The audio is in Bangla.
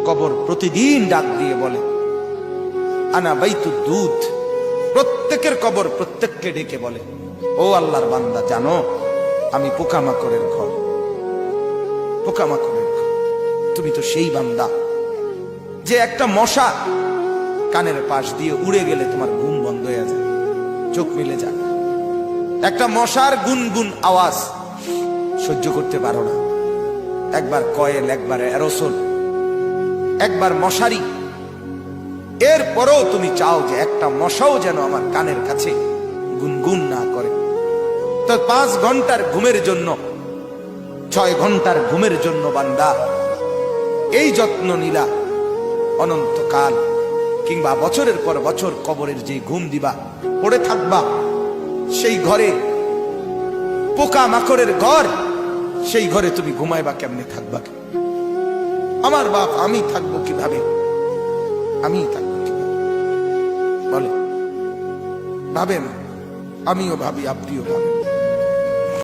কবর প্রতিদিন ডাক দিয়ে বলে আনা বাইতুদ দুধ। প্রত্যেকের কবর প্রত্যেককে ডেকে বলে, ও আল্লাহর বান্দা, জানো আমি পোকামাকড়ের ঘর, পোকামাকড়ের ঘর। তুমি তো সেই বান্দা যে একটা মশা কানের পাশ দিয়ে উড়ে গেলে তোমার ঘুম বন্ধ হয়ে যায়, চোখ মিলে যায়। একটা মশার গুনগুন আওয়াজ সহ্য করতে পারো না। একবার কয়েল, একবার অ্যারোসোল, একবার মশারি, এরপরেও তুমি চাও যে একটা মশাও যেন আমার কানের কাছে গুনগুন না করে। তো 5 ঘন্টার ঘুমের জন্য, 6 ঘন্টার ঘুমের জন্য বান্দা এই যত্ন নিলা, অনন্তকাল কিংবা বছরের পর বছর কবরের যে ঘুম দিবা, পড়ে থাকবা সেই ঘরে, পোকা মাকড়ের ঘর, সেই ঘরে তুমি ঘুমাইবা কেমনে, থাকবা? আমার বাপ, আমি থাকবো কিভাবে? আমি থাকবো কিভাবে বলে? ভাবেন, আমিও ভাবি, আপনিও ভাবেন।